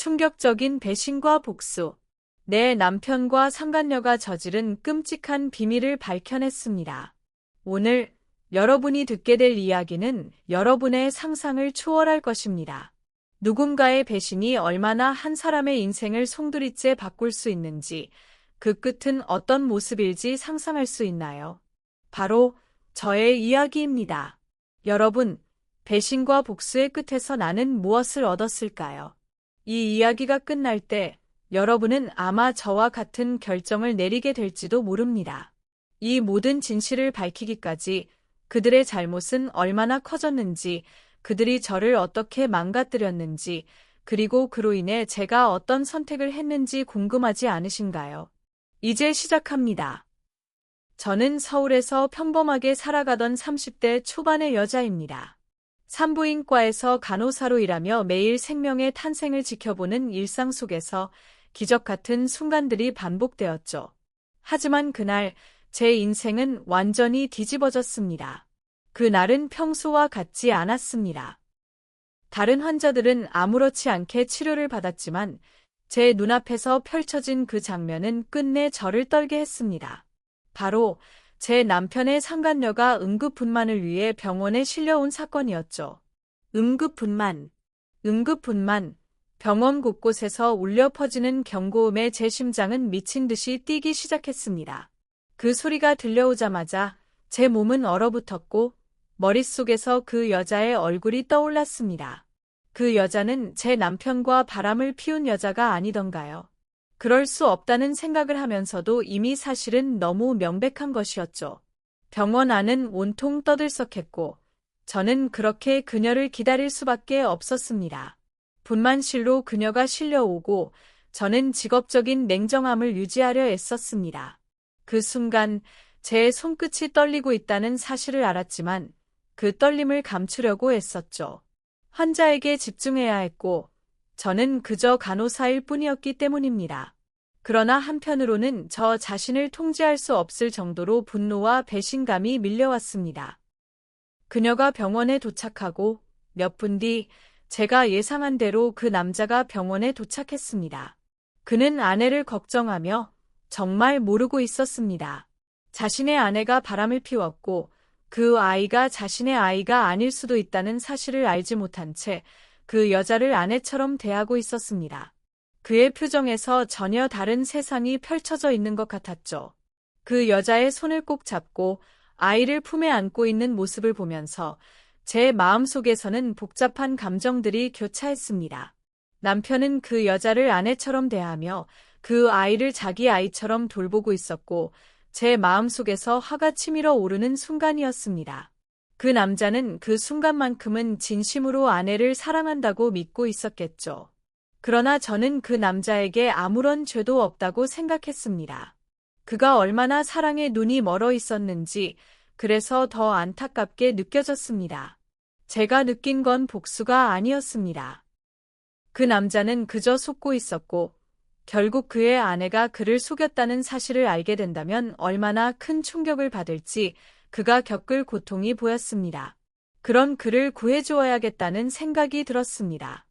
충격적인 배신과 복수. 내 남편과 상간녀가 저지른 끔찍한 비밀을 밝혀냈습니다. 오늘 여러분이 듣게 될 이야기는 여러분의 상상을 초월할 것입니다. 누군가의 배신이 얼마나 한 사람의 인생을 송두리째 바꿀 수 있는지, 그 끝은 어떤 모습일지 상상할 수 있나요? 바로 저의 이야기입니다. 여러분, 배신과 복수의 끝에서 나는 무엇을 얻었을까요? 이 이야기가 끝날 때 여러분은 아마 저와 같은 결정을 내리게 될지도 모릅니다. 이 모든 진실을 밝히기까지 그들의 잘못은 얼마나 커졌는지, 그들이 저를 어떻게 망가뜨렸는지, 그리고 그로 인해 제가 어떤 선택을 했는지 궁금하지 않으신가요? 이제 시작합니다. 저는 서울에서 평범하게 살아가던 30대 초반의 여자입니다. 산부인과에서 간호사로 일하며 매일 생명의 탄생을 지켜보는 일상 속에서 기적 같은 순간들이 반복되었죠. 하지만 그날 제 인생은 완전히 뒤집어졌습니다. 그날은 평소와 같지 않았습니다. 다른 환자들은 아무렇지 않게 치료를 받았지만 제 눈앞에서 펼쳐진 그 장면은 끝내 저를 떨게 했습니다. 바로 제 남편의 상간녀가 응급분만을 위해 병원에 실려온 사건이었죠. 응급분만. 병원 곳곳에서 울려 퍼지는 경고음에 제 심장은 미친 듯이 뛰기 시작했습니다. 그 소리가 들려오자마자 제 몸은 얼어붙었고 머릿속에서 그 여자의 얼굴이 떠올랐습니다. 그 여자는 제 남편과 바람을 피운 여자가 아니던가요? 그럴 수 없다는 생각을 하면서도 이미 사실은 너무 명백한 것이었죠. 병원 안은 온통 떠들썩했고 저는 그렇게 그녀를 기다릴 수밖에 없었습니다. 분만실로 그녀가 실려오고 저는 직업적인 냉정함을 유지하려 애썼습니다. 그 순간 제 손끝이 떨리고 있다는 사실을 알았지만 그 떨림을 감추려고 애썼죠. 환자에게 집중해야 했고 저는 그저 간호사일 뿐이었기 때문입니다. 그러나 한편으로는 저 자신을 통제할 수 없을 정도로 분노와 배신감이 밀려왔습니다. 그녀가 병원에 도착하고 몇 분 뒤 제가 예상한 대로 그 남자가 병원에 도착했습니다. 그는 아내를 걱정하며 정말 모르고 있었습니다. 자신의 아내가 바람을 피웠고 그 아이가 자신의 아이가 아닐 수도 있다는 사실을 알지 못한 채 그 여자를 아내처럼 대하고 있었습니다. 그의 표정에서 전혀 다른 세상이 펼쳐져 있는 것 같았죠. 그 여자의 손을 꼭 잡고 아이를 품에 안고 있는 모습을 보면서 제 마음속에서는 복잡한 감정들이 교차했습니다. 남편은 그 여자를 아내처럼 대하며 그 아이를 자기 아이처럼 돌보고 있었고 제 마음속에서 화가 치밀어 오르는 순간이었습니다. 그 남자는 그 순간만큼은 진심으로 아내를 사랑한다고 믿고 있었겠죠. 그러나 저는 그 남자에게 아무런 죄도 없다고 생각했습니다. 그가 얼마나 사랑에 눈이 멀어 있었는지 그래서 더 안타깝게 느껴졌습니다. 제가 느낀 건 복수가 아니었습니다. 그 남자는 그저 속고 있었고 결국 그의 아내가 그를 속였다는 사실을 알게 된다면 얼마나 큰 충격을 받을지 그가 겪을 고통이 보였습니다. 그런 그를 구해주어야겠다는 생각이 들었습니다.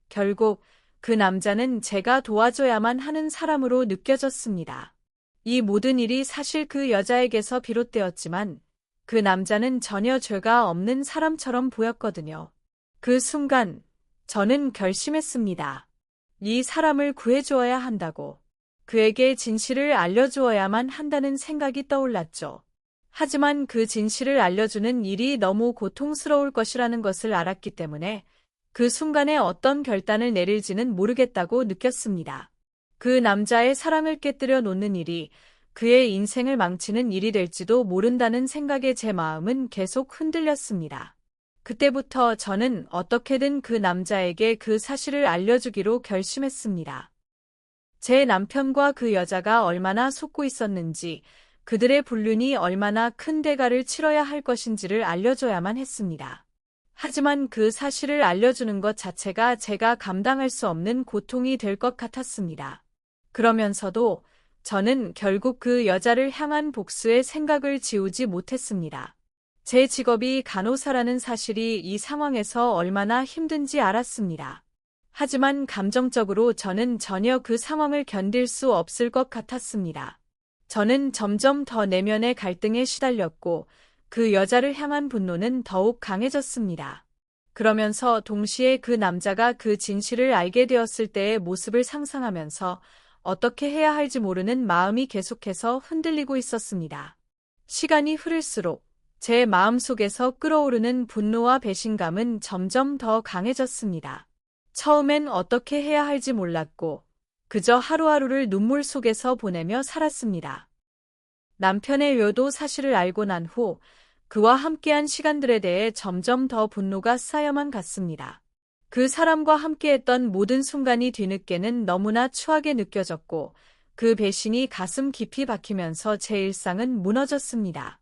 결국 그 남자는 제가 도와줘야만 하는 사람으로 느껴졌습니다. 이 모든 일이 사실 그 여자에게서 비롯되었지만 그 남자는 전혀 죄가 없는 사람처럼 보였거든요. 그 순간 저는 결심했습니다. 이 사람을 구해주어야 한다고. 그에게 진실을 알려주어야만 한다는 생각이 떠올랐죠. 하지만 그 진실을 알려주는 일이 너무 고통스러울 것이라는 것을 알았기 때문에 그 순간에 어떤 결단을 내릴지는 모르겠다고 느꼈습니다. 그 남자의 사랑을 깨뜨려 놓는 일이 그의 인생을 망치는 일이 될지도 모른다는 생각에 제 마음은 계속 흔들렸습니다. 그때부터 저는 어떻게든 그 남자에게 그 사실을 알려주기로 결심했습니다. 제 남편과 그 여자가 얼마나 속고 있었는지, 그들의 불륜이 얼마나 큰 대가를 치러야 할 것인지를 알려줘야만 했습니다. 하지만 그 사실을 알려주는 것 자체가 제가 감당할 수 없는 고통이 될 것 같았습니다. 그러면서도 저는 결국 그 여자를 향한 복수의 생각을 지우지 못했습니다. 제 직업이 간호사라는 사실이 이 상황에서 얼마나 힘든지 알았습니다. 하지만 감정적으로 저는 전혀 그 상황을 견딜 수 없을 것 같았습니다. 저는 점점 더 내면의 갈등에 시달렸고 그 여자를 향한 분노는 더욱 강해졌습니다. 그러면서 동시에 그 남자가 그 진실을 알게 되었을 때의 모습을 상상하면서 어떻게 해야 할지 모르는 마음이 계속해서 흔들리고 있었습니다. 시간이 흐를수록 제 마음속에서 끓어오르는 분노와 배신감은 점점 더 강해졌습니다. 처음엔 어떻게 해야 할지 몰랐고 그저 하루하루를 눈물 속에서 보내며 살았습니다. 남편의 요도 사실을 알고 난 후 그와 함께한 시간들에 대해 점점 더 분노가 쌓여만 갔습니다. 그 사람과 함께했던 모든 순간이 뒤늦게는 너무나 추하게 느껴졌고 그 배신이 가슴 깊이 박히면서 제 일상은 무너졌습니다.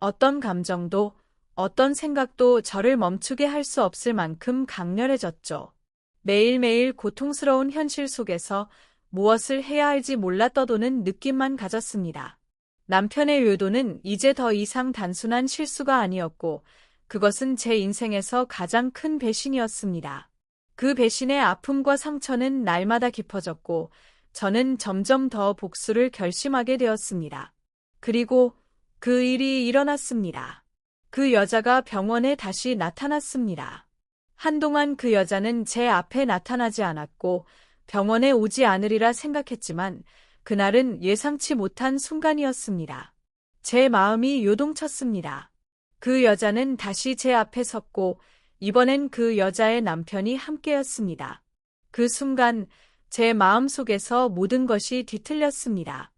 어떤 감정도 어떤 생각도 저를 멈추게 할 수 없을 만큼 강렬해졌죠. 매일매일 고통스러운 현실 속에서 무엇을 해야 할지 몰라 떠도는 느낌만 가졌습니다. 남편의 요도는 이제 더 이상 단순한 실수가 아니었고 그것은 제 인생에서 가장 큰 배신이었습니다. 그 배신의 아픔과 상처는 날마다 깊어졌고 저는 점점 더 복수를 결심하게 되었습니다. 그리고 그 일이 일어났습니다. 그 여자가 병원에 다시 나타났습니다. 한동안 그 여자는 제 앞에 나타나지 않았고 병원에 오지 않으리라 생각했지만 그날은 예상치 못한 순간이었습니다. 제 마음이 요동쳤습니다. 그 여자는 다시 제 앞에 섰고 이번엔 그 여자의 남편이 함께였습니다. 그 순간 제 마음속에서 모든 것이 뒤틀렸습니다.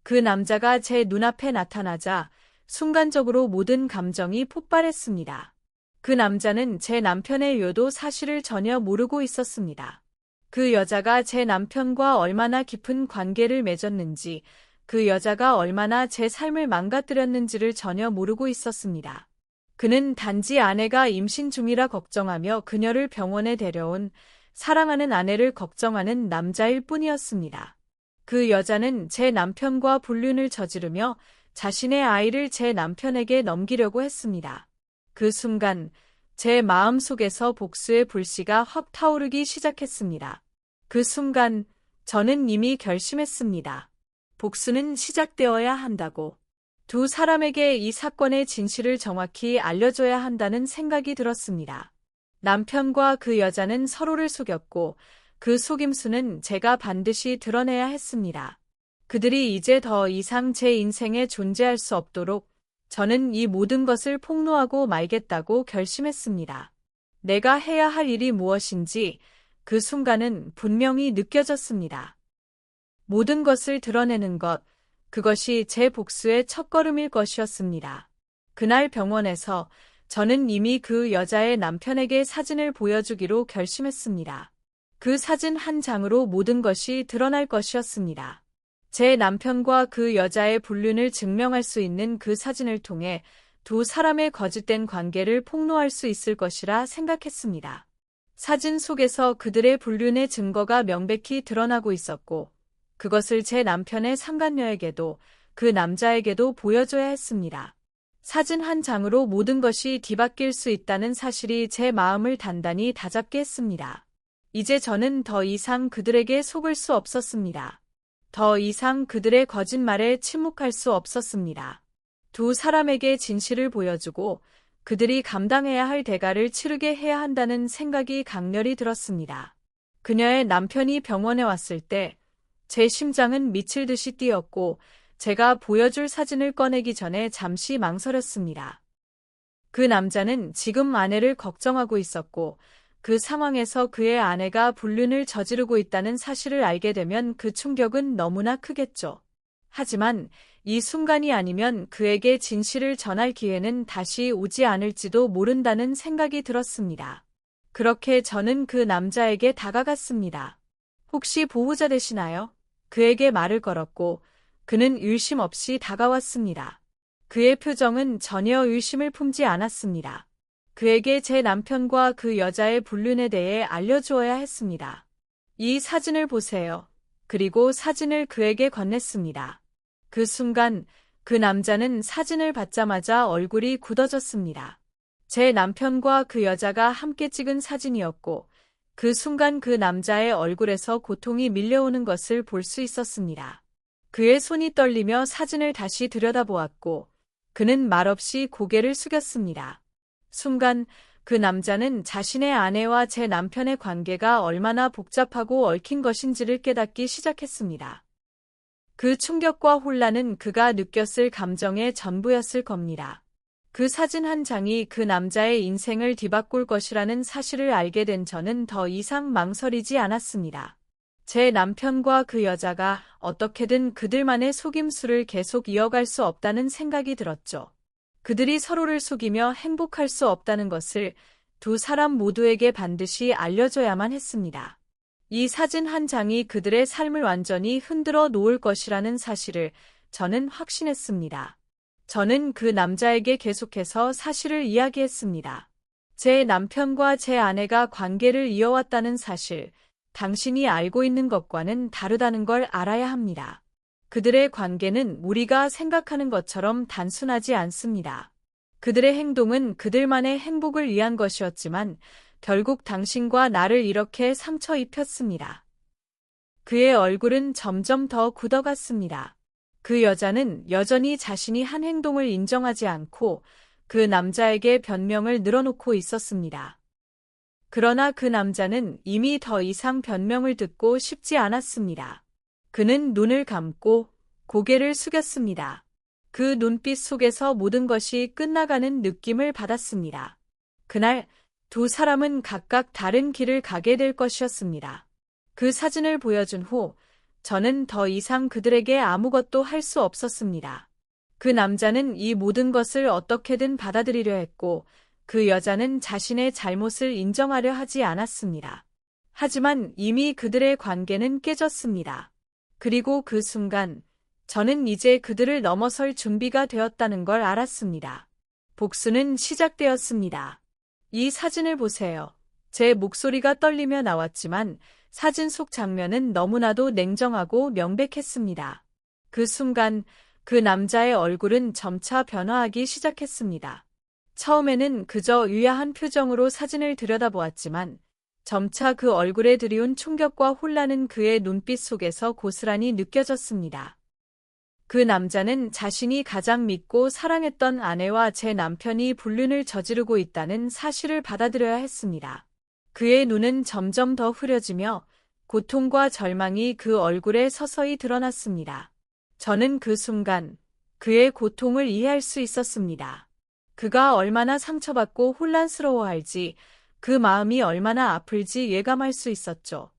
그 남자가 제 눈앞에 나타나자 순간적으로 모든 감정이 폭발했습니다. 그 남자는 제 남편의 요도 사실을 전혀 모르고 있었습니다. 그 여자가 제 남편과 얼마나 깊은 관계를 맺었는지, 그 여자가 얼마나 제 삶을 망가뜨렸는지를 전혀 모르고 있었습니다. 그는 단지 아내가 임신 중이라 걱정하며 그녀를 병원에 데려온 사랑하는 아내를 걱정하는 남자일 뿐이었습니다. 그 여자는 제 남편과 불륜을 저지르며 자신의 아이를 제 남편에게 넘기려고 했습니다. 그 순간 제 마음속에서 복수의 불씨가 확 타오르기 시작했습니다. 그 순간 저는 이미 결심했습니다. 복수는 시작되어야 한다고. 두 사람에게 이 사건의 진실을 정확히 알려줘야 한다는 생각이 들었습니다. 남편과 그 여자는 서로를 속였고 그 속임수는 제가 반드시 드러내야 했습니다. 그들이 이제 더 이상 제 인생에 존재할 수 없도록 저는 이 모든 것을 폭로하고 말겠다고 결심했습니다. 내가 해야 할 일이 무엇인지 그 순간은 분명히 느껴졌습니다. 모든 것을 드러내는 것, 그것이 제 복수의 첫걸음일 것이었습니다. 그날 병원에서 저는 이미 그 여자의 남편에게 사진을 보여주기로 결심했습니다. 그 사진 한 장으로 모든 것이 드러날 것이었습니다. 제 남편과 그 여자의 불륜을 증명할 수 있는 그 사진을 통해 두 사람의 거짓된 관계를 폭로할 수 있을 것이라 생각했습니다. 사진 속에서 그들의 불륜의 증거가 명백히 드러나고 있었고 그것을 제 남편의 상간녀에게도 그 남자에게도 보여줘야 했습니다. 사진 한 장으로 모든 것이 뒤바뀔 수 있다는 사실이 제 마음을 단단히 다잡게 했습니다. 이제 저는 더 이상 그들에게 속을 수 없었습니다. 더 이상 그들의 거짓말에 침묵할 수 없었습니다. 두 사람에게 진실을 보여주고 그들이 감당해야 할 대가를 치르게 해야 한다는 생각이 강렬히 들었습니다. 그녀의 남편이 병원에 왔을 때 제 심장은 미칠 듯이 뛰었고 제가 보여줄 사진을 꺼내기 전에 잠시 망설였습니다. 그 남자는 지금 아내를 걱정하고 있었고 그 상황에서 그의 아내가 불륜을 저지르고 있다는 사실을 알게 되면 그 충격은 너무나 크겠죠. 하지만 이 순간이 아니면 그에게 진실을 전할 기회는 다시 오지 않을지도 모른다는 생각이 들었습니다. 그렇게 저는 그 남자에게 다가갔습니다. 혹시 보호자 되시나요? 그에게 말을 걸었고 그는 의심 없이 다가왔습니다. 그의 표정은 전혀 의심을 품지 않았습니다. 그에게 제 남편과 그 여자의 불륜에 대해 알려주어야 했습니다. 이 사진을 보세요. 그리고 사진을 그에게 건넸습니다. 그 순간 그 남자는 사진을 받자마자 얼굴이 굳어졌습니다. 제 남편과 그 여자가 함께 찍은 사진이었고 그 순간 그 남자의 얼굴에서 고통이 밀려오는 것을 볼 수 있었습니다. 그의 손이 떨리며 사진을 다시 들여다보았고 그는 말없이 고개를 숙였습니다. 순간 그 남자는 자신의 아내와 제 남편의 관계가 얼마나 복잡하고 얽힌 것인지를 깨닫기 시작했습니다. 그 충격과 혼란은 그가 느꼈을 감정의 전부였을 겁니다. 그 사진 한 장이 그 남자의 인생을 뒤바꿀 것이라는 사실을 알게 된 저는 더 이상 망설이지 않았습니다. 제 남편과 그 여자가 어떻게든 그들만의 속임수를 계속 이어갈 수 없다는 생각이 들었죠. 그들이 서로를 속이며 행복할 수 없다는 것을 두 사람 모두에게 반드시 알려줘야만 했습니다. 이 사진 한 장이 그들의 삶을 완전히 흔들어 놓을 것이라는 사실을 저는 확신했습니다. 저는 그 남자에게 계속해서 사실을 이야기했습니다. 제 남편과 제 아내가 관계를 이어왔다는 사실, 당신이 알고 있는 것과는 다르다는 걸 알아야 합니다. 그들의 관계는 우리가 생각하는 것처럼 단순하지 않습니다. 그들의 행동은 그들만의 행복을 위한 것이었지만 결국 당신과 나를 이렇게 상처 입혔습니다. 그의 얼굴은 점점 더 굳어갔습니다. 그 여자는 여전히 자신이 한 행동을 인정하지 않고 그 남자에게 변명을 늘어놓고 있었습니다. 그러나 그 남자는 이미 더 이상 변명을 듣고 싶지 않았습니다. 그는 눈을 감고 고개를 숙였습니다. 그 눈빛 속에서 모든 것이 끝나가는 느낌을 받았습니다. 그날 두 사람은 각각 다른 길을 가게 될 것이었습니다. 그 사진을 보여준 후 저는 더 이상 그들에게 아무것도 할 수 없었습니다. 그 남자는 이 모든 것을 어떻게든 받아들이려 했고 그 여자는 자신의 잘못을 인정하려 하지 않았습니다. 하지만 이미 그들의 관계는 깨졌습니다. 그리고 그 순간 저는 이제 그들을 넘어설 준비가 되었다는 걸 알았습니다. 복수는 시작되었습니다. 이 사진을 보세요. 제 목소리가 떨리며 나왔지만 사진 속 장면은 너무나도 냉정하고 명백했습니다. 그 순간 그 남자의 얼굴은 점차 변화하기 시작했습니다. 처음에는 그저 유야한 표정으로 사진을 들여다보았지만 점차 그 얼굴에 드리운 충격과 혼란은 그의 눈빛 속에서 고스란히 느껴졌습니다. 그 남자는 자신이 가장 믿고 사랑했던 아내와 제 남편이 불륜을 저지르고 있다는 사실을 받아들여야 했습니다. 그의 눈은 점점 더 흐려지며 고통과 절망이 그 얼굴에 서서히 드러났습니다. 저는 그 순간 그의 고통을 이해할 수 있었습니다. 그가 얼마나 상처받고 혼란스러워할지, 그 마음이 얼마나 아플지 예감할 수 있었죠.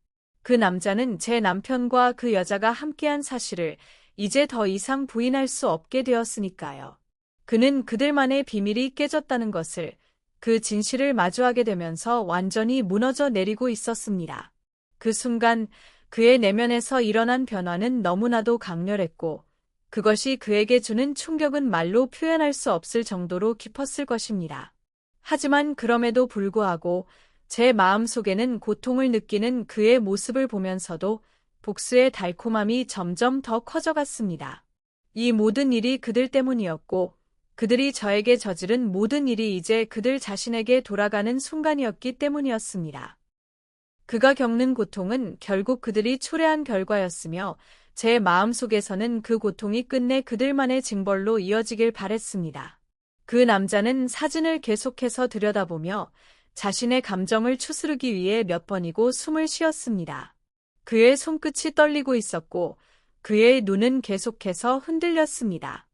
그 남자는 제 남편과 그 여자가 함께한 사실을 이제 더 이상 부인할 수 없게 되었으니까요. 그는 그들만의 비밀이 깨졌다는 것을, 그 진실을 마주하게 되면서 완전히 무너져 내리고 있었습니다. 그 순간 그의 내면에서 일어난 변화는 너무나도 강렬했고 그것이 그에게 주는 충격은 말로 표현할 수 없을 정도로 깊었을 것입니다. 하지만 그럼에도 불구하고 제 마음속에는 고통을 느끼는 그의 모습을 보면서도 복수의 달콤함이 점점 더 커져갔습니다. 이 모든 일이 그들 때문이었고 그들이 저에게 저지른 모든 일이 이제 그들 자신에게 돌아가는 순간이었기 때문이었습니다. 그가 겪는 고통은 결국 그들이 초래한 결과였으며 제 마음속에서는 그 고통이 끝내 그들만의 징벌로 이어지길 바랬습니다. 그 남자는 사진을 계속해서 들여다보며 자신의 감정을 추스르기 위해 몇 번이고 숨을 쉬었습니다. 그의 손끝이 떨리고 있었고 그의 눈은 계속해서 흔들렸습니다.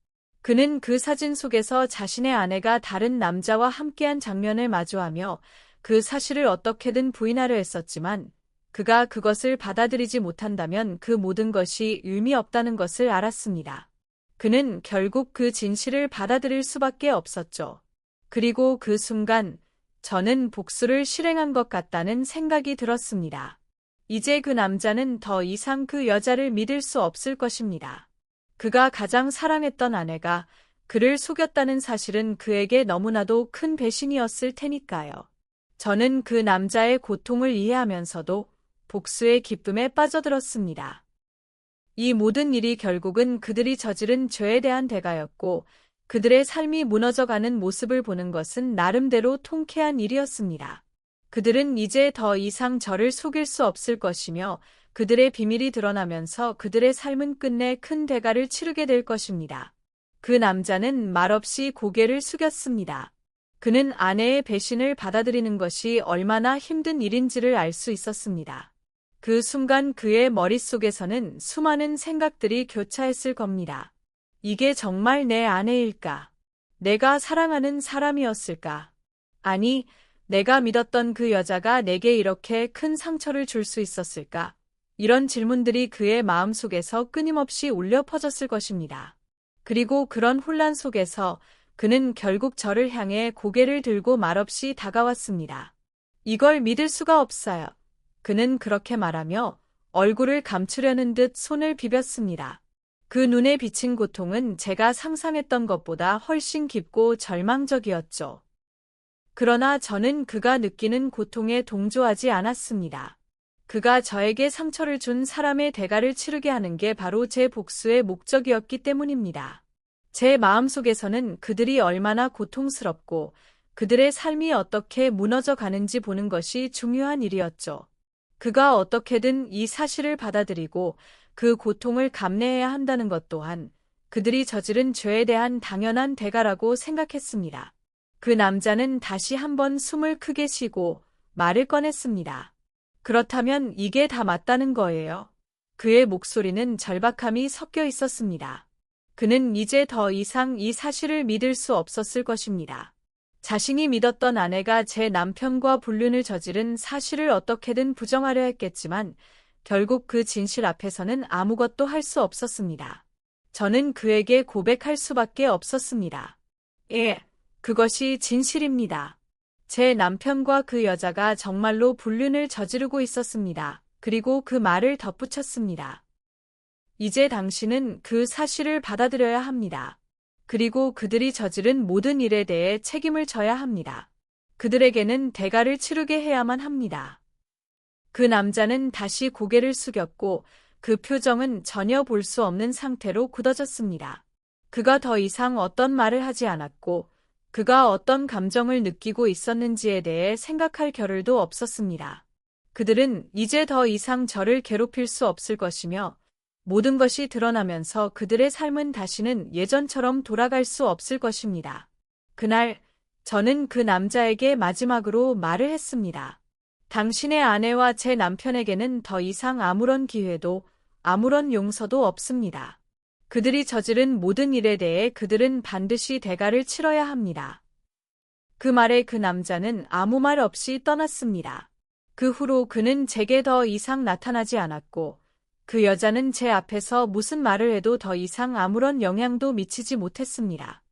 그는 그 사진 속에서 자신의 아내가 다른 남자와 함께한 장면을 마주하며 그 사실을 어떻게든 부인하려 했었지만 그가 그것을 받아들이지 못한다면 그 모든 것이 의미 없다는 것을 알았습니다. 그는 결국 그 진실을 받아들일 수밖에 없었죠. 그리고 그 순간 저는 복수를 실행한 것 같다는 생각이 들었습니다. 이제 그 남자는 더 이상 그 여자를 믿을 수 없을 것입니다. 그가 가장 사랑했던 아내가 그를 속였다는 사실은 그에게 너무나도 큰 배신이었을 테니까요. 저는 그 남자의 고통을 이해하면서도 복수의 기쁨에 빠져들었습니다. 이 모든 일이 결국은 그들이 저지른 죄에 대한 대가였고 그들의 삶이 무너져가는 모습을 보는 것은 나름대로 통쾌한 일이었습니다. 그들은 이제 더 이상 저를 속일 수 없을 것이며 그들의 비밀이 드러나면서 그들의 삶은 끝내 큰 대가를 치르게 될 것입니다. 그 남자는 말없이 고개를 숙였습니다. 그는 아내의 배신을 받아들이는 것이 얼마나 힘든 일인지를 알 수 있었습니다. 그 순간 그의 머릿속에서는 수많은 생각들이 교차했을 겁니다. 이게 정말 내 아내일까? 내가 사랑하는 사람이었을까? 아니, 내가 믿었던 그 여자가 내게 이렇게 큰 상처를 줄 수 있었을까? 이런 질문들이 그의 마음속에서 끊임없이 울려 퍼졌을 것입니다. 그리고 그런 혼란 속에서 그는 결국 저를 향해 고개를 들고 말없이 다가왔습니다. 이걸 믿을 수가 없어요. 그는 그렇게 말하며 얼굴을 감추려는 듯 손을 비볐습니다. 그 눈에 비친 고통은 제가 상상했던 것보다 훨씬 깊고 절망적이었죠. 그러나 저는 그가 느끼는 고통에 동조하지 않았습니다. 그가 저에게 상처를 준 사람의 대가를 치르게 하는 게 바로 제 복수의 목적이었기 때문입니다. 제 마음속에서는 그들이 얼마나 고통스럽고 그들의 삶이 어떻게 무너져 가는지 보는 것이 중요한 일이었죠. 그가 어떻게든 이 사실을 받아들이고 그 고통을 감내해야 한다는 것 또한 그들이 저지른 죄에 대한 당연한 대가라고 생각했습니다. 그 남자는 다시 한번 숨을 크게 쉬고 말을 꺼냈습니다. 그렇다면 이게 다 맞다는 거예요. 그의 목소리는 절박함이 섞여 있었습니다. 그는 이제 더 이상 이 사실을 믿을 수 없었을 것입니다. 자신이 믿었던 아내가 제 남편과 불륜을 저지른 사실을 어떻게든 부정하려 했겠지만 결국 그 진실 앞에서는 아무것도 할 수 없었습니다. 저는 그에게 고백할 수밖에 없었습니다. 예, 그것이 진실입니다. 제 남편과 그 여자가 정말로 불륜을 저지르고 있었습니다. 그리고 그 말을 덧붙였습니다. 이제 당신은 그 사실을 받아들여야 합니다. 그리고 그들이 저지른 모든 일에 대해 책임을 져야 합니다. 그들에게는 대가를 치르게 해야만 합니다. 그 남자는 다시 고개를 숙였고 그 표정은 전혀 볼 수 없는 상태로 굳어졌습니다. 그가 더 이상 어떤 말을 하지 않았고 그가 어떤 감정을 느끼고 있었는지에 대해 생각할 겨를도 없었습니다. 그들은 이제 더 이상 저를 괴롭힐 수 없을 것이며 모든 것이 드러나면서 그들의 삶은 다시는 예전처럼 돌아갈 수 없을 것입니다. 그날 저는 그 남자에게 마지막으로 말을 했습니다. 당신의 아내와 제 남편에게는 더 이상 아무런 기회도 아무런 용서도 없습니다. 그들이 저지른 모든 일에 대해 그들은 반드시 대가를 치러야 합니다. 그 말에 그 남자는 아무 말 없이 떠났습니다. 그 후로 그는 제게 더 이상 나타나지 않았고 그 여자는 제 앞에서 무슨 말을 해도 더 이상 아무런 영향도 미치지 못했습니다.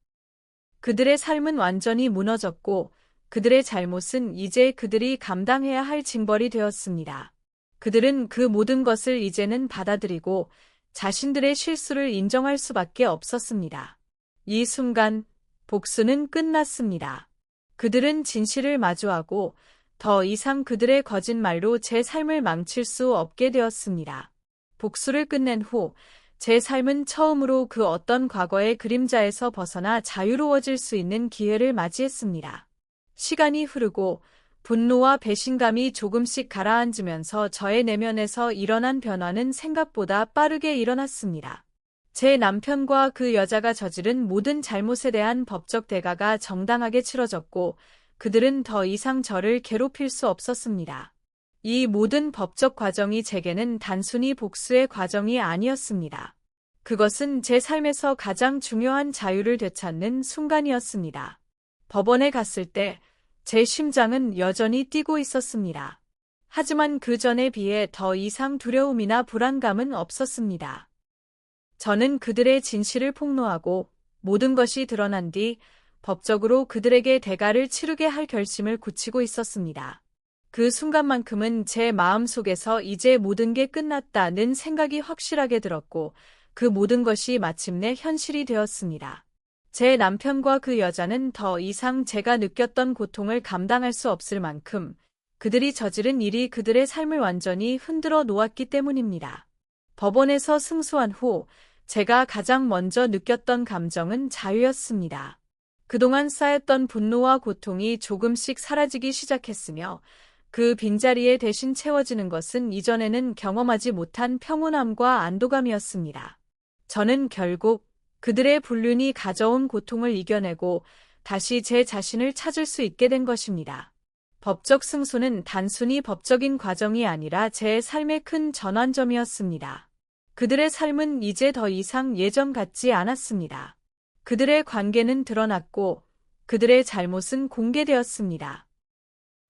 그들의 삶은 완전히 무너졌고 그들의 잘못은 이제 그들이 감당해야 할 징벌이 되었습니다. 그들은 그 모든 것을 이제는 받아들이고 자신들의 실수를 인정할 수밖에 없었습니다. 이 순간 복수는 끝났습니다. 그들은 진실을 마주하고 더 이상 그들의 거짓말로 제 삶을 망칠 수 없게 되었습니다. 복수를 끝낸 후 제 삶은 처음으로 그 어떤 과거의 그림자에서 벗어나 자유로워질 수 있는 기회를 맞이했습니다. 시간이 흐르고 분노와 배신감이 조금씩 가라앉으면서 저의 내면에서 일어난 변화는 생각보다 빠르게 일어났습니다. 제 남편과 그 여자가 저지른 모든 잘못에 대한 법적 대가가 정당하게 치러졌고 그들은 더 이상 저를 괴롭힐 수 없었습니다. 이 모든 법적 과정이 제게는 단순히 복수의 과정이 아니었습니다. 그것은 제 삶에서 가장 중요한 자유를 되찾는 순간이었습니다. 법원에 갔을 때 제 심장은 여전히 뛰고 있었습니다. 하지만 그 전에 비해 더 이상 두려움이나 불안감은 없었습니다. 저는 그들의 진실을 폭로하고 모든 것이 드러난 뒤 법적으로 그들에게 대가를 치르게 할 결심을 굳히고 있었습니다. 그 순간만큼은 제 마음속에서 이제 모든 게 끝났다는 생각이 확실하게 들었고 그 모든 것이 마침내 현실이 되었습니다. 제 남편과 그 여자는 더 이상 제가 느꼈던 고통을 감당할 수 없을 만큼 그들이 저지른 일이 그들의 삶을 완전히 흔들어 놓았기 때문입니다. 법원에서 승소한 후 제가 가장 먼저 느꼈던 감정은 자유였습니다. 그동안 쌓였던 분노와 고통이 조금씩 사라지기 시작했으며 그 빈자리에 대신 채워지는 것은 이전에는 경험하지 못한 평온함과 안도감이었습니다. 저는 결국 그들의 불륜이 가져온 고통을 이겨내고 다시 제 자신을 찾을 수 있게 된 것입니다. 법적 승소는 단순히 법적인 과정이 아니라 제 삶의 큰 전환점이었습니다. 그들의 삶은 이제 더 이상 예전 같지 않았습니다. 그들의 관계는 드러났고 그들의 잘못은 공개되었습니다.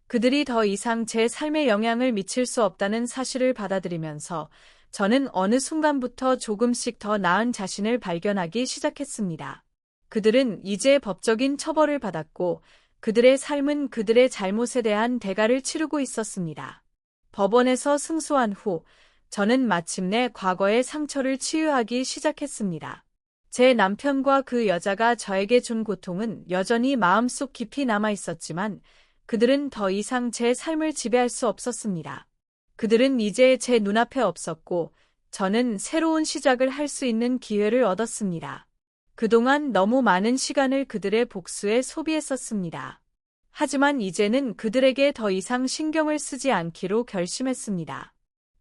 그들이 더 이상 제 삶에 영향을 미칠 수 없다는 사실을 받아들이면서 저는 어느 순간부터 조금씩 더 나은 자신을 발견하기 시작했습니다. 그들은 이제 법적인 처벌을 받았고 그들의 삶은 그들의 잘못에 대한 대가를 치르고 있었습니다. 법원에서 승소한 후 저는 마침내 과거의 상처를 치유하기 시작했습니다. 제 남편과 그 여자가 저에게 준 고통은 여전히 마음속 깊이 남아 있었지만 그들은 더 이상 제 삶을 지배할 수 없었습니다. 그들은 이제 제 눈앞에 없었고 저는 새로운 시작을 할 수 있는 기회를 얻었습니다. 그동안 너무 많은 시간을 그들의 복수에 소비했었습니다. 하지만 이제는 그들에게 더 이상 신경을 쓰지 않기로 결심했습니다.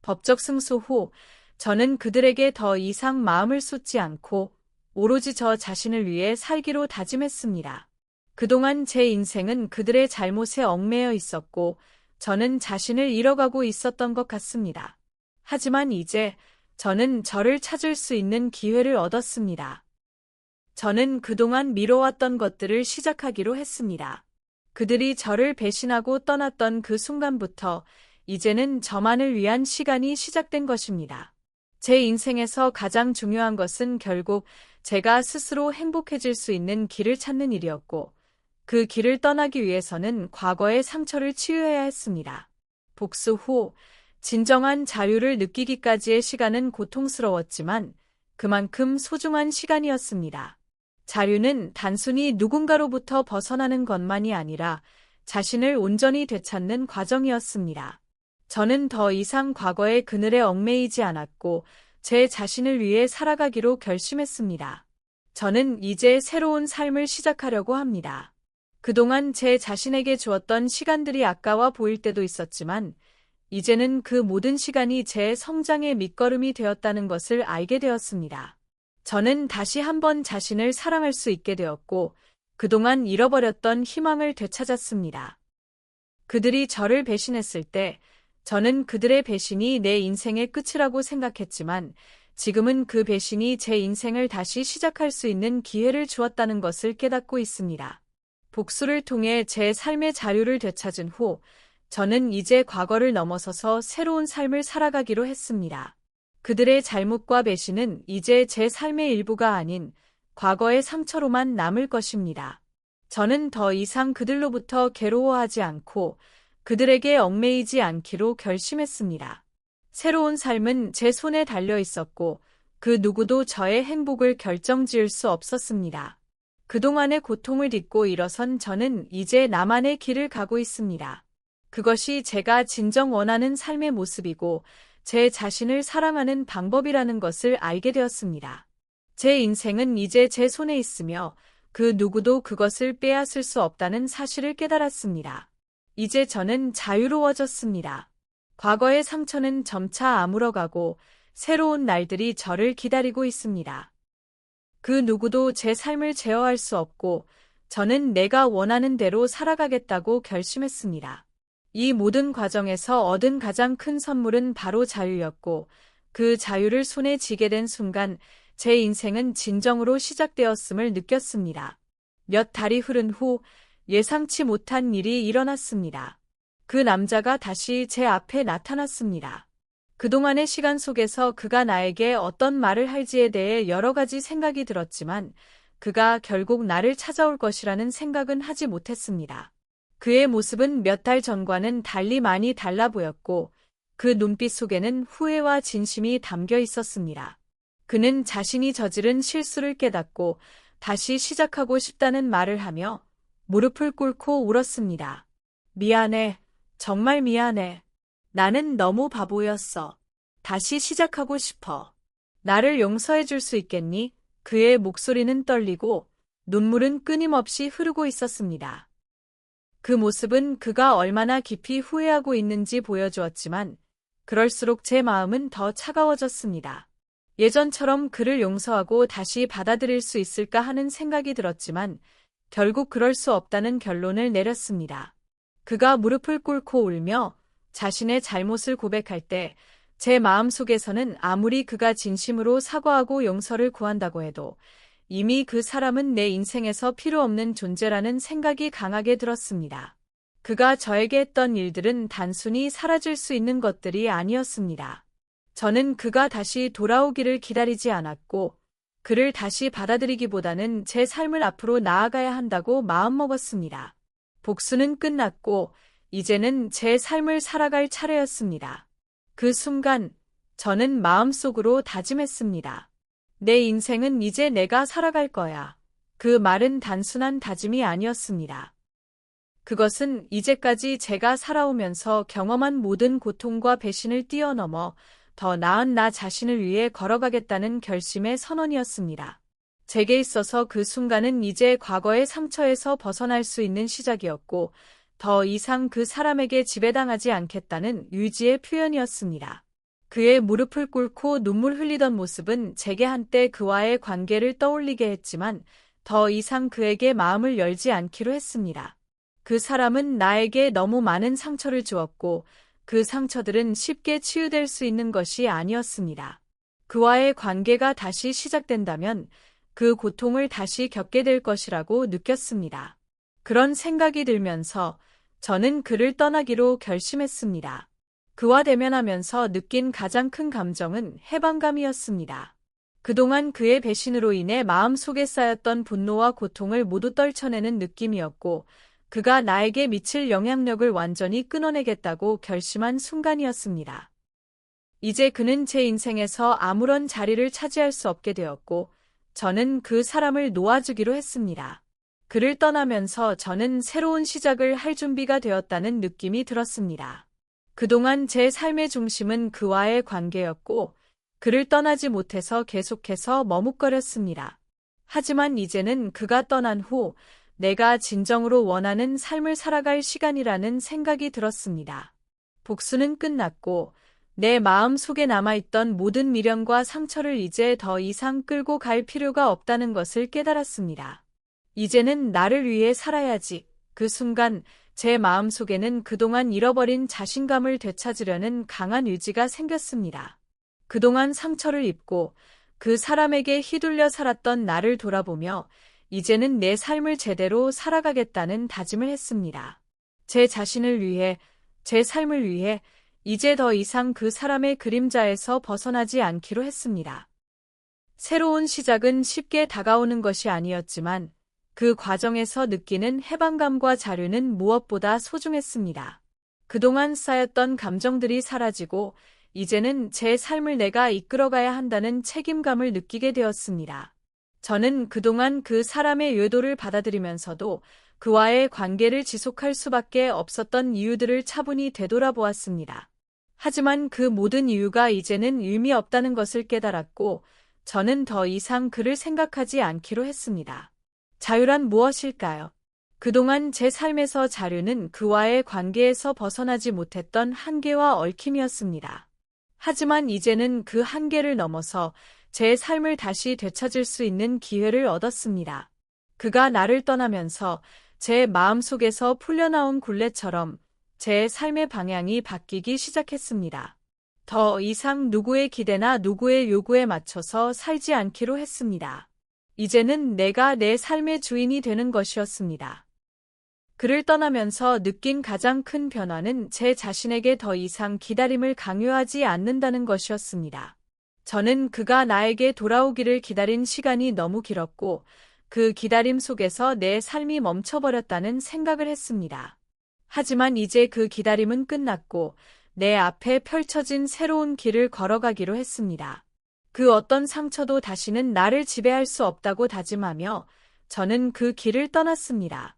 법적 승소 후 저는 그들에게 더 이상 마음을 쏟지 않고 오로지 저 자신을 위해 살기로 다짐했습니다. 그동안 제 인생은 그들의 잘못에 얽매여 있었고 저는 자신을 잃어가고 있었던 것 같습니다. 하지만 이제 저는 저를 찾을 수 있는 기회를 얻었습니다. 저는 그동안 미뤄왔던 것들을 시작하기로 했습니다. 그들이 저를 배신하고 떠났던 그 순간부터 이제는 저만을 위한 시간이 시작된 것입니다. 제 인생에서 가장 중요한 것은 결국 제가 스스로 행복해질 수 있는 길을 찾는 일이었고 그 길을 떠나기 위해서는 과거의 상처를 치유해야 했습니다. 복수 후 진정한 자유를 느끼기까지의 시간은 고통스러웠지만 그만큼 소중한 시간이었습니다. 자유는 단순히 누군가로부터 벗어나는 것만이 아니라 자신을 온전히 되찾는 과정이었습니다. 저는 더 이상 과거의 그늘에 얽매이지 않았고 제 자신을 위해 살아가기로 결심했습니다. 저는 이제 새로운 삶을 시작하려고 합니다. 그동안 제 자신에게 주었던 시간들이 아까워 보일 때도 있었지만 이제는 그 모든 시간이 제 성장의 밑거름이 되었다는 것을 알게 되었습니다. 저는 다시 한번 자신을 사랑할 수 있게 되었고 그동안 잃어버렸던 희망을 되찾았습니다. 그들이 저를 배신했을 때 저는 그들의 배신이 내 인생의 끝이라고 생각했지만 지금은 그 배신이 제 인생을 다시 시작할 수 있는 기회를 주었다는 것을 깨닫고 있습니다. 복수를 통해 제 삶의 자유를 되찾은 후 저는 이제 과거를 넘어서서 새로운 삶을 살아가기로 했습니다. 그들의 잘못과 배신은 이제 제 삶의 일부가 아닌 과거의 상처로만 남을 것입니다. 저는 더 이상 그들로부터 괴로워하지 않고 그들에게 얽매이지 않기로 결심했습니다. 새로운 삶은 제 손에 달려 있었고 그 누구도 저의 행복을 결정지을 수 없었습니다. 그동안의 고통을 딛고 일어선 저는 이제 나만의 길을 가고 있습니다. 그것이 제가 진정 원하는 삶의 모습이고 제 자신을 사랑하는 방법이라는 것을 알게 되었습니다. 제 인생은 이제 제 손에 있으며 그 누구도 그것을 빼앗을 수 없다는 사실을 깨달았습니다. 이제 저는 자유로워졌습니다. 과거의 상처는 점차 아물어가고 새로운 날들이 저를 기다리고 있습니다. 그 누구도 제 삶을 제어할 수 없고 저는 내가 원하는 대로 살아가겠다고 결심했습니다. 이 모든 과정에서 얻은 가장 큰 선물은 바로 자유였고 그 자유를 손에 쥐게 된 순간 제 인생은 진정으로 시작되었음을 느꼈습니다. 몇 달이 흐른 후 예상치 못한 일이 일어났습니다. 그 남자가 다시 제 앞에 나타났습니다. 그동안의 시간 속에서 그가 나에게 어떤 말을 할지에 대해 여러 가지 생각이 들었지만 그가 결국 나를 찾아올 것이라는 생각은 하지 못했습니다. 그의 모습은 몇 달 전과는 달리 많이 달라 보였고 그 눈빛 속에는 후회와 진심이 담겨 있었습니다. 그는 자신이 저지른 실수를 깨닫고 다시 시작하고 싶다는 말을 하며 무릎을 꿇고 울었습니다. 미안해. 정말 미안해. 나는 너무 바보였어. 다시 시작하고 싶어. 나를 용서해 줄 수 있겠니? 그의 목소리는 떨리고 눈물은 끊임없이 흐르고 있었습니다. 그 모습은 그가 얼마나 깊이 후회하고 있는지 보여주었지만 그럴수록 제 마음은 더 차가워졌습니다. 예전처럼 그를 용서하고 다시 받아들일 수 있을까 하는 생각이 들었지만 결국 그럴 수 없다는 결론을 내렸습니다. 그가 무릎을 꿇고 울며 자신의 잘못을 고백할 때 제 마음속에서는 아무리 그가 진심으로 사과하고 용서를 구한다고 해도 이미 그 사람은 내 인생에서 필요 없는 존재라는 생각이 강하게 들었습니다. 그가 저에게 했던 일들은 단순히 사라질 수 있는 것들이 아니었습니다. 저는 그가 다시 돌아오기를 기다리지 않았고 그를 다시 받아들이기보다는 제 삶을 앞으로 나아가야 한다고 마음먹었습니다. 복수는 끝났고 이제는 제 삶을 살아갈 차례였습니다. 그 순간 저는 마음속으로 다짐했습니다. 내 인생은 이제 내가 살아갈 거야. 그 말은 단순한 다짐이 아니었습니다. 그것은 이제까지 제가 살아오면서 경험한 모든 고통과 배신을 뛰어넘어 더 나은 나 자신을 위해 걸어가겠다는 결심의 선언이었습니다. 제게 있어서 그 순간은 이제 과거의 상처에서 벗어날 수 있는 시작이었고 더 이상 그 사람에게 지배당하지 않겠다는 의지의 표현이었습니다. 그의 무릎을 꿇고 눈물 흘리던 모습은 제게 한때 그와의 관계를 떠올리게 했지만 더 이상 그에게 마음을 열지 않기로 했습니다. 그 사람은 나에게 너무 많은 상처를 주었고 그 상처들은 쉽게 치유될 수 있는 것이 아니었습니다. 그와의 관계가 다시 시작된다면 그 고통을 다시 겪게 될 것이라고 느꼈습니다. 그런 생각이 들면서 저는 그를 떠나기로 결심했습니다. 그와 대면하면서 느낀 가장 큰 감정은 해방감이었습니다. 그동안 그의 배신으로 인해 마음속에 쌓였던 분노와 고통을 모두 떨쳐내는 느낌이었고 그가 나에게 미칠 영향력을 완전히 끊어내겠다고 결심한 순간이었습니다. 이제 그는 제 인생에서 아무런 자리를 차지할 수 없게 되었고 저는 그 사람을 놓아주기로 했습니다. 그를 떠나면서 저는 새로운 시작을 할 준비가 되었다는 느낌이 들었습니다. 그동안 제 삶의 중심은 그와의 관계였고 그를 떠나지 못해서 계속해서 머뭇거렸습니다. 하지만 이제는 그가 떠난 후 내가 진정으로 원하는 삶을 살아갈 시간이라는 생각이 들었습니다. 복수는 끝났고 내 마음 속에 남아있던 모든 미련과 상처를 이제 더 이상 끌고 갈 필요가 없다는 것을 깨달았습니다. 이제는 나를 위해 살아야지. 그 순간 제 마음속에는 그동안 잃어버린 자신감을 되찾으려는 강한 의지가 생겼습니다. 그동안 상처를 입고 그 사람에게 휘둘려 살았던 나를 돌아보며 이제는 내 삶을 제대로 살아가겠다는 다짐을 했습니다. 제 자신을 위해, 제 삶을 위해 이제 더 이상 그 사람의 그림자에서 벗어나지 않기로 했습니다. 새로운 시작은 쉽게 다가오는 것이 아니었지만 그 과정에서 느끼는 해방감과 자유는 무엇보다 소중했습니다. 그동안 쌓였던 감정들이 사라지고 이제는 제 삶을 내가 이끌어가야 한다는 책임감을 느끼게 되었습니다. 저는 그동안 그 사람의 외도를 받아들이면서도 그와의 관계를 지속할 수밖에 없었던 이유들을 차분히 되돌아보았습니다. 하지만 그 모든 이유가 이제는 의미 없다는 것을 깨달았고 저는 더 이상 그를 생각하지 않기로 했습니다. 자유란 무엇일까요? 그동안 제 삶에서 자유는 그와의 관계에서 벗어나지 못했던 한계와 얽힘이었습니다. 하지만 이제는 그 한계를 넘어서 제 삶을 다시 되찾을 수 있는 기회를 얻었습니다. 그가 나를 떠나면서 제 마음속에서 풀려나온 굴레처럼 제 삶의 방향이 바뀌기 시작했습니다. 더 이상 누구의 기대나 누구의 요구에 맞춰서 살지 않기로 했습니다. 이제는 내가 내 삶의 주인이 되는 것이었습니다. 그를 떠나면서 느낀 가장 큰 변화는 제 자신에게 더 이상 기다림을 강요하지 않는다는 것이었습니다. 저는 그가 나에게 돌아오기를 기다린 시간이 너무 길었고 그 기다림 속에서 내 삶이 멈춰버렸다는 생각을 했습니다. 하지만 이제 그 기다림은 끝났고 내 앞에 펼쳐진 새로운 길을 걸어가기로 했습니다. 그 어떤 상처도 다시는 나를 지배할 수 없다고 다짐하며 저는 그 길을 떠났습니다.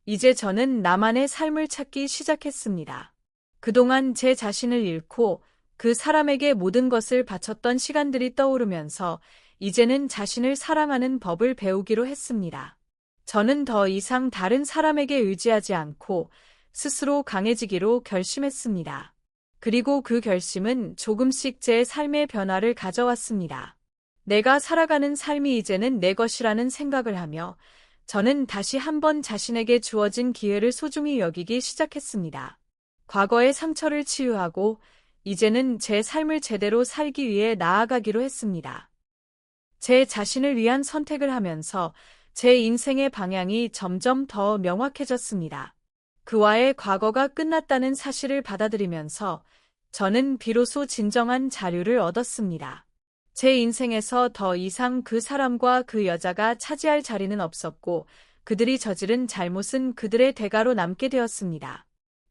이제 저는 나만의 삶을 찾기 시작했습니다. 그동안 제 자신을 잃고 그 사람에게 모든 것을 바쳤던 시간들이 떠오르면서 이제는 자신을 사랑하는 법을 배우기로 했습니다. 저는 더 이상 다른 사람에게 의지하지 않고 스스로 강해지기로 결심했습니다. 그리고 그 결심은 조금씩 제 삶의 변화를 가져왔습니다. 내가 살아가는 삶이 이제는 내 것이라는 생각을 하며 저는 다시 한번 자신에게 주어진 기회를 소중히 여기기 시작했습니다. 과거의 상처를 치유하고 이제는 제 삶을 제대로 살기 위해 나아가기로 했습니다. 제 자신을 위한 선택을 하면서 제 인생의 방향이 점점 더 명확해졌습니다. 그와의 과거가 끝났다는 사실을 받아들이면서 저는 비로소 진정한 자유를 얻었습니다. 제 인생에서 더 이상 그 사람과 그 여자가 차지할 자리는 없었고 그들이 저지른 잘못은 그들의 대가로 남게 되었습니다.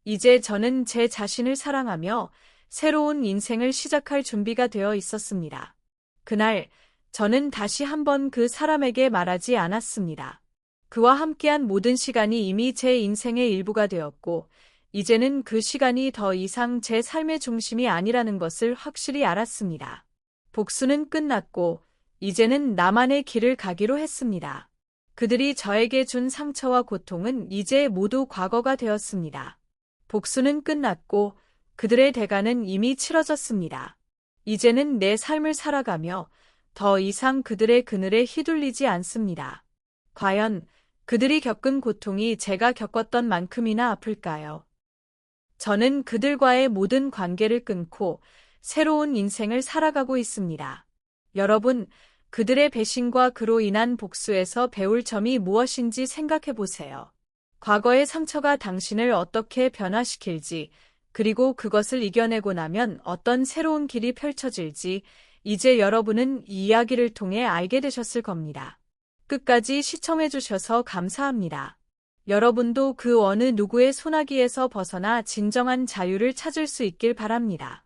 이제 저는 제 자신을 사랑하며 새로운 인생을 시작할 준비가 되어 있었습니다. 그날 저는 다시 한번 그 사람에게 말하지 않았습니다. 그와 함께한 모든 시간이 이미 제 인생의 일부가 되었고 이제는 그 시간이 더 이상 제 삶의 중심이 아니라는 것을 확실히 알았습니다. 복수는 끝났고 이제는 나만의 길을 가기로 했습니다. 그들이 저에게 준 상처와 고통은 이제 모두 과거가 되었습니다. 복수는 끝났고 그들의 대가는 이미 치러졌습니다. 이제는 내 삶을 살아가며 더 이상 그들의 그늘에 휘둘리지 않습니다. 과연 그들이 겪은 고통이 제가 겪었던 만큼이나 아플까요? 저는 그들과의 모든 관계를 끊고 새로운 인생을 살아가고 있습니다. 여러분, 그들의 배신과 그로 인한 복수에서 배울 점이 무엇인지 생각해 보세요. 과거의 상처가 당신을 어떻게 변화시킬지, 그리고 그것을 이겨내고 나면 어떤 새로운 길이 펼쳐질지, 이제 여러분은 이 이야기를 통해 알게 되셨을 겁니다. 끝까지 시청해 주셔서 감사합니다. 여러분도 그 어느 누구의 소나기에서 벗어나 진정한 자유를 찾을 수 있길 바랍니다.